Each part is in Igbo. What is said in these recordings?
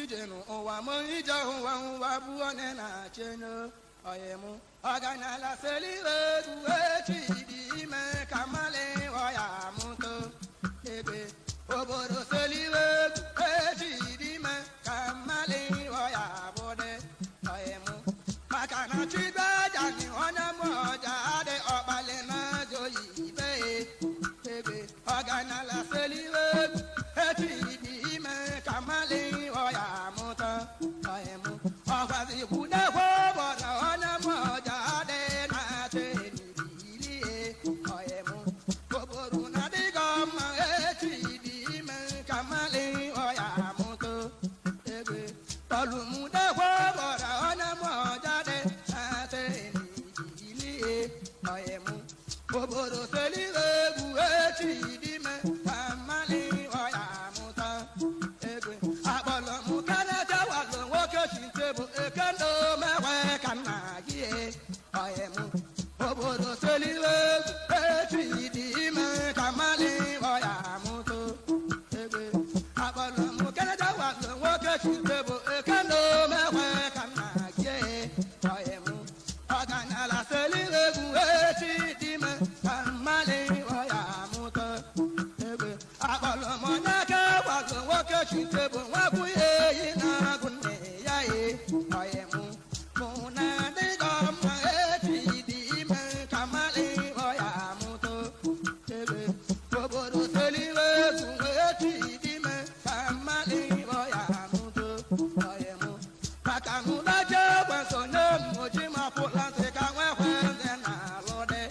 ijenu ụwa m ije ụwa ụwa bụ onye na-achịnụ oyemu ọganala seliwe echi dị ime ka mmalị ọya mụto ebe obodo seliwe echi dị ime ka mmalị ọya bụde oyemu maka na chibejani onye mọja adị ọkpali na zoyi ibe ebe ọganala seliwe echi dị ime ka mmalị ọya mụto oyemu ọgwazi kwudekwa obodo onye mọja adị na-achị n'ibilie oyemu obodo na-adịghị mma echi dị ime ka mmalị ọya mụto ebe tọlụmudekwa obodo onye mọja dị na-achị n'ibilie oyemu obodo seliwe egwu echi dị ime ka mmalị ọya mụto ebe akpọlọmụkanetewalụ nwoke chintebụ ekendo mewe ka nna gị oyemu obodo seliwe echi dị ime ka mmalị ọya mụto ebe akpọlọmụkanetewalụ nwoke chintebụ ekendo mewe ka nna gị oyemu ọganala seliwe echi dị ime ka mmalị ọya mụto ebe akpọlọmọnyaka walụ nwoke chintebụ nwakwụye yi na-agụ nne ya oyemu mụ na adịghị mma echi dị ime ka mmalị ọya mụto ebe obodo seliwe echi dị ime ka mmalị ọya mụto oyemu maka nụlaje gbasonye mmochi mapụla ntị ka nwekwe nze na-alụ dị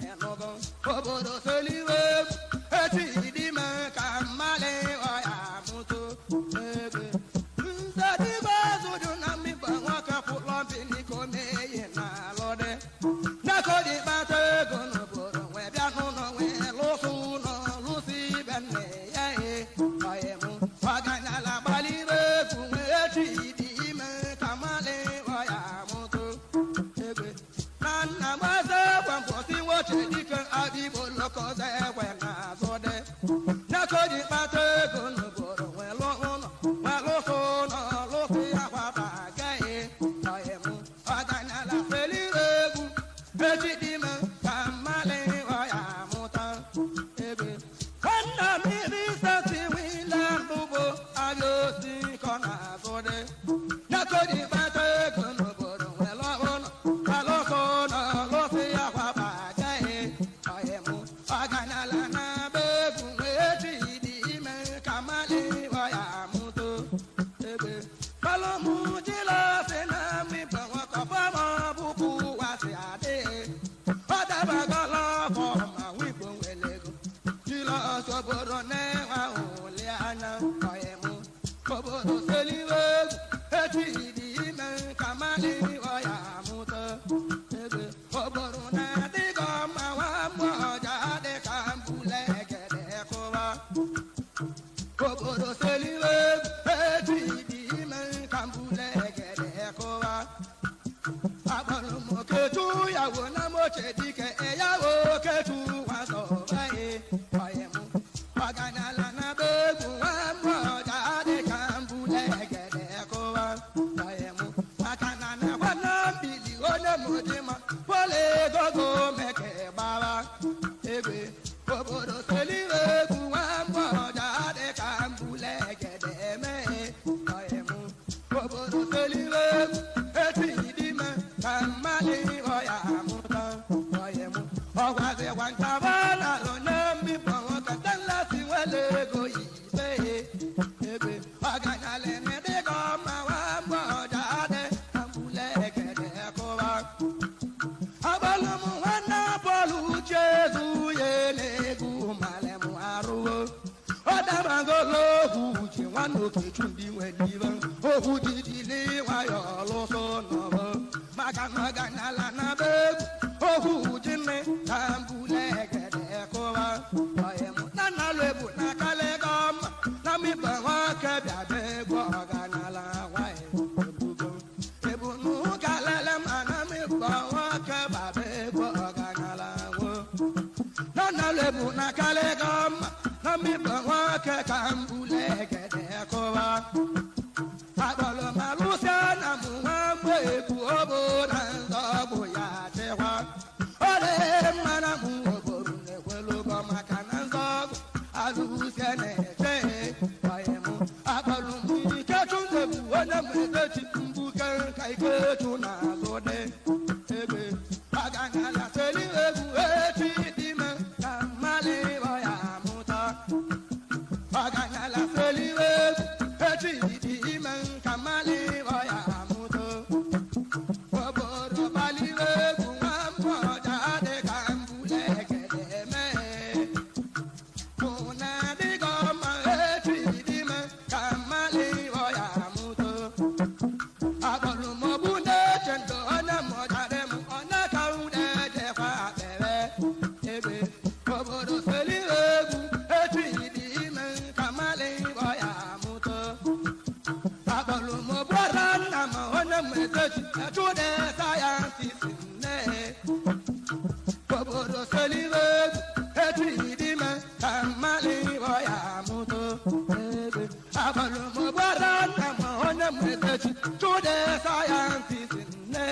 enugo obodo seliwe echi dị ime ka mmalị ọya mụto ebe nzadịgba zụjụ na mmikpa nwoke pụlọ mbiliko meyi na-alụ dị nakodi kpata ego n'obodo wee bịa n'ụlọ wee lụsụ ụlọ lụsị ibe nne ya oyemu ọganala gbalịbe egwu wee echi dị ime ka mmalị ọya mụto ebe na nna m eze gwa mbọsị nwoche dike abịgbo lokoze ekwe na-azụ dị nakodi kpata ego n'obodo wee lụ ụlọ wee lụsụ ụlọ lụsị akwaba agaghị oyemu ọganala seliwe egwu echi dị ime ka mmalị ọya mụta ebe nwanna m iri senti wile mbụbo abịa osi kọ na-azụ dị nakodi kpata ego n'obodo wee lụ ụlọ wee lụsụ ụlọ lụsị akwaba agaghị oyemu ọganala na-agba egwu echi dị ime ka mmalị ọya mụto ebe palụmụjilasi na mmịba nwakọfamọbụkwu wasi adị ọ dabagala ọkọ ma nwigbo nwere ego jilọs obodo na-enwe ụlị anya oyemu obodo seliwe egwu echi dị ime ka mmalị ọya mụto ebe obodo na-adịghị mma nwa mgbọja dị ka mbule egede kụwa obodo seliwe echi dị ime ka mbule egede kụwa akpọrọmoketu yawo na moche dike eyawo ketu wazọbaye oyemu ọganala na begwu nwa mgbọja dị ka mbule egede kụwa oyemu maka na na-agwana mbili onye mojima pole gogo meke gbawa ebe obodo seliwe egwu nwa mgbọja dị ka mbule egede mee oyemu obodo seliwe egwu echi dị ime ka mmalị ọya mụta oyemu ọgwazịkwa ntabala onye mmikpọ nwoke telasi nwere ego ibe ebe ọganala na-edịghị mma nwa mgbọja dị ka mbule egede kụwa agbalụm nwanne bọọlụ uche ezuye na-egwu malem arụwo ọ dabagolo okwu uche nwanne okechu ndị nwere ibe okwu didili nwayọ lụsụ nọbụ maka na ọganala na be egwu okwu uche nne ka mbule egede kụwa oyemu na nnalụ ebu na kalịga mma na mmikpa nwoke bịa be egwu ọganala nwanyị ebugo ebu n'ụka lele ma na mmikpa nwoke babe egwu ọganala nwo na nnalụ ebu na kalịga mma na mmikpa nwoke ka mbule egede kụwa maka na nzọgụ azụzie na-eje ọyịmụ akpọrọ m ikechu nzebu onye mmedechi mbuke ka ikechu na-azụ dị egbe ọganala seli egwu echi dime ka mmalị ọya amụta ọganala seli egwu echi dime ka mmalị ọya amụta obodo bali egwu nwa mmụọja dị ka mbule ekele mee mụ na dịgọ mma echi dime ka mmalị ọya amụta akpọrọ m ọbụ na-eche ndụ onye mmụọjadị m onye ka ude jekwa akpere ebe obodo seli egwu echi dime ka mmalị ọya amụta akpọrọ m ọbụara nna m onye mmedechi echude sayensị nne obodo seli egwu echi dime ka mmalị ọya amụta ebe akpọrọ m ọbụara nna m onye mmedechi chude sayensị nne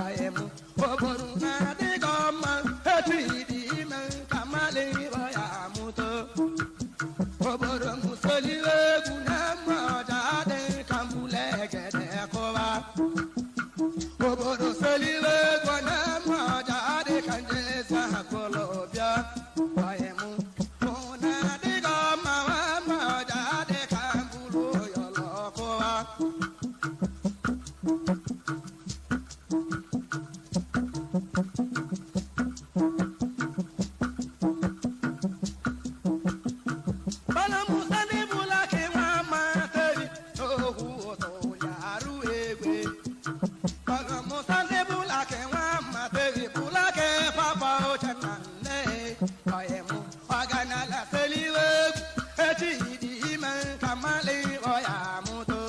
ayemụ obodo na-adịghị mma echi dime ka mmalị ọya amụta obodo m seli egwu na mma ọja dị ka mbule egede kụwa obodo seli egwu na mma ọja dị ka njezi akụlụbịa ọyịmụ mụ na-adịghị mma mma ọja dị ka mbulu yọlọ kụwa bana musa ndị bụla ka nwa materi ohu ụtọ ya arụ egwe bana musa ndị bụla ka nwa materi bụla ka papa oche na nne ọyịmụ ọganala seli egwu echi dị ime ka mmalị ọya amụta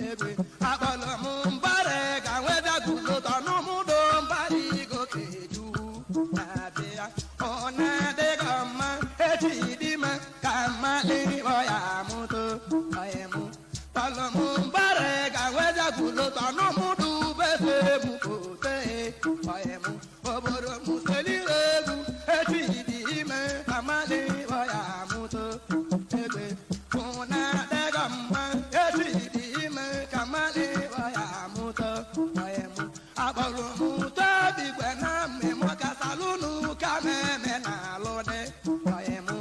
egwe akpọrọ m mbara ga nweda gulụtọ n'ụmụdo mbara igo keju na-abịa ọ na-adịghị mma echi dime ka mmalị ọya amụta ọyịmụ kpọrọ m mbara ga nweda gulụtọ n'ụmụdo bese m kote ọyịmụ obodo m seli egwu echi dị ime ka mmalị ọya amụta egbe mụ na-adịghị mma echi dị ime ka mmalị ọya amụta ọyịmụ akpọrọ m tobigwe na mmemme kasalụnụ ka meme na alụ dị ọyịmụ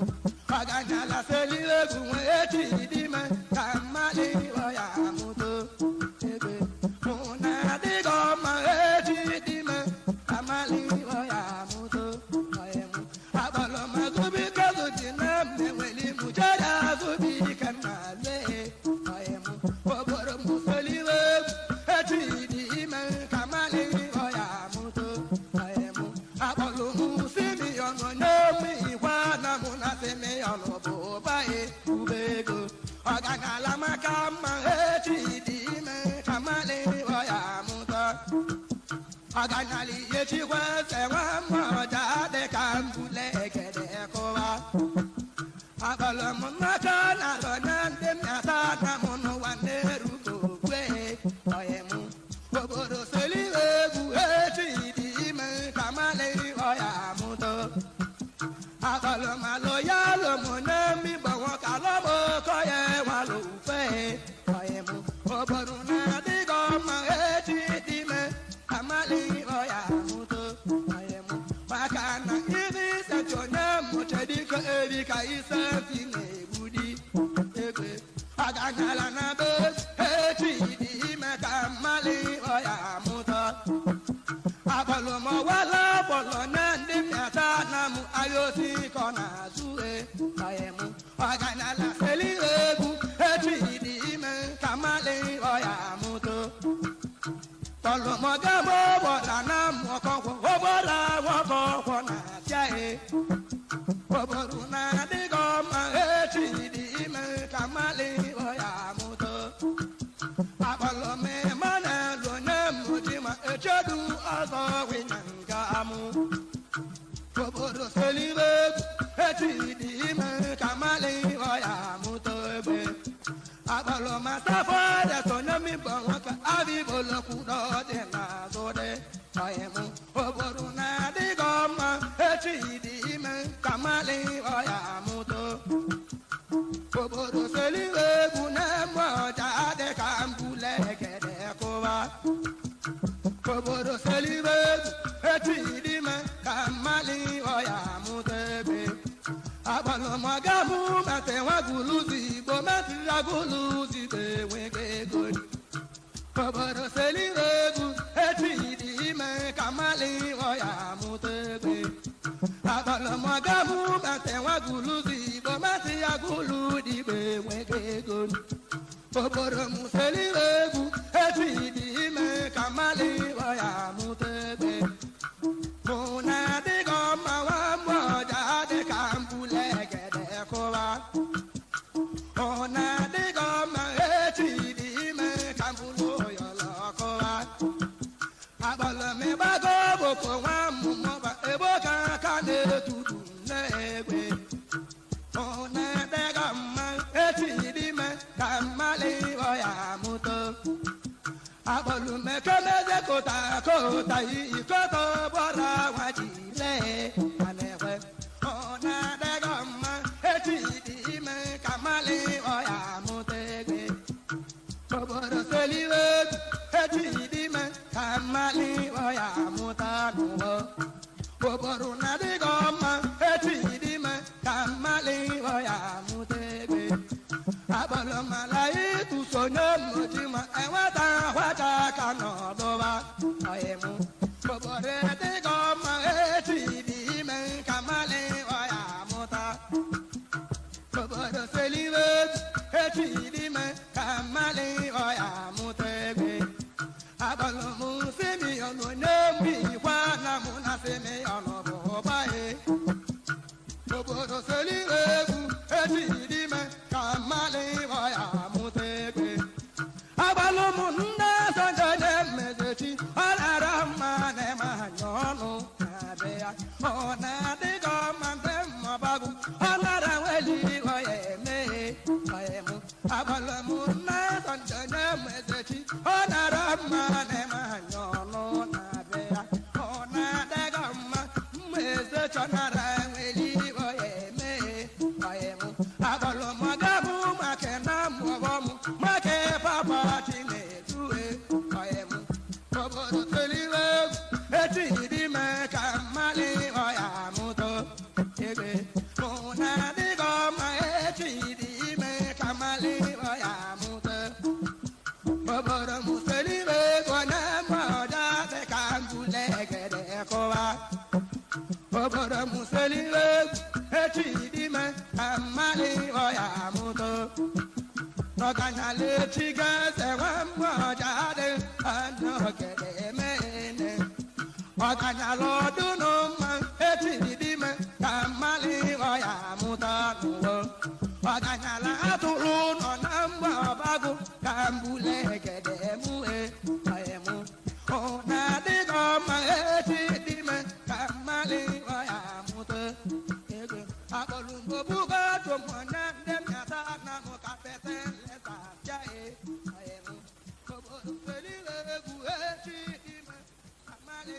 ọganala seli egwu nwe echi dime ka mmalị ọya amụta egbe mụ na-adịghị mma echi dime ka mmalị ọya amụta ọyịmụ akpọrọ m azụbike zụji na mmeweli mụ jere azụbike na lee ọyịmụ obodo m seli egwu echi dị ime ka mmalị ọya amụta ọyịmụ akpọrọ m simiọn onye nwe igwe na mụ na simiọn bụ ụbaghị ube ego ọganala maka mma echi dị ime ka mmalị ọya amụta ọganala ihechikwa eze nwa mma ọja dị ka mbule egede kụwa akpọrọ m nnaka na alọnya ndị mmịata na mụ n'ụwa na-erugo okwe ọyịmụ obodo seli egwu echi dị ime ka mmalị ọya amụta akpọrọ m alụ ya alụ m na mmigbo nwoke alụmụ kọ ya walụ ufe ọyịmụ obodo na-adịghị mma echi dị ime ka mmalị ọya amụta ọyịmụ maka na ịdị iseti onye mụchediko eri ka ise si na-egbu di egbe ọganala na be echi dị ime ka mmalị ọya amụta akpọrọ m ọwala kpọrọ na ndị mmịata na mụ ayosi kọ na-azụ ọyịmụ ọganala seli egwu echi dị ime ka mmalị ọya amụta kpọrọ m ọgama ọgbọla na mmụọkọkwọ ọgbọla nwọkọkwọ na-abịa obodo na-adịghị mma echi dị ime ka mmalị ọya amụta akpọrọ m Emmanuel onye mmoji ma echedu ọzọ winya nga amụ obodo seli egwu echi dị ime ka mmalị ọya amụta egbe akpọrọ m asafọ desonye mmigbo nwoke abịbolokwudo dị n'azụ dị ọyịmụ obodo na-adịghị mma echi dị ime ka mmalị agbalụmagamu mete nwaguluzi igbo metiri aguluzi na-enweghị ego obodo selire egwu etiri ime ka mali ọya mụta ego agbalụmagamu mete nwaguluzi igbo metiri aguluzi na-enweghị ego obodo muselire egwu etiri ime ka mali ọya mụta ego mụna dịka ọma nwamgbe ọja dịka mbule gede kụwa ụna dịka ọma etiri ime ka mbulu yọlọ kụwa agbalụmịgbago bụkwa nwa mmụmụba ebe ka aka na-etudu na-egwe ụna dịka mma etiri ime ka mmali ọya mụta agbalụmekemeze kota kota ikoto bọra nwajile anekwe ọna dịga mma etiri ime ka mali ọya mụta egwe obodo seliwe etiri ime ka mali ọya mụta n'ụwa obodo na dịga mma etiri ime ka mali ọya mụta egwe agbalụmala ịtụsonye mmochi ma enweta ahwata ka n'ọdụba ọyịmụ obodo dịga ọma etiri ime ka mali ọya mụta obodo seliwe etiri ime ka mali ọya mụta egwe agbalụmụ simiọn onye mgbe ikwa na mụ na simiọn bụ ụbaghị obodo seliwe egwu etiri ime ka mali ọya mụta egwe agbalụmụ nne sọnjọnye mmezechi ọ na-ara mma na-eme anya ọnụ na-abịa ya ọ na-adịga ọma mgbe mmabagụ ọ nara nweli ọya emeghe ọyịmụ agbalụmụ nne sọnjọnye mmezechi ọ na-ara mma na-eme anya ọnụ na-abịa ya ọ na-adịga mma mmeze chọnara nweli ọya emeghe ọyịmụ agbalụmụ gabụ maka na mmụọbọmụ maka papa chineduwe ọyịmụ obodo seliwe etiri ime ka mali ọya mụta egwe mụna dịga ọma etiri ime ka mali ọya mụta obodo museliwe gona mọja dịka mbule gede kụwa obodo museliwe etiri ime ka mali ọya mụta ọganyala echi ga-eze nwamgbe ọja dị anọ gede emene ọganyala ọdụ na mma etiri ime ka mali ọya mụta n'ụwa ọganyala atụrụ nọ na mgbe ọbagụ ka mbule gede mue ọyịmụ ụna dịga ọma etiri ime ka mali ọya mụta egwe akpọlụmgbobugo tụmụnya ndị mmịata na mụka pete leta bịaghị ọyịmụ obodo seliwe egwu etiri ime ka mali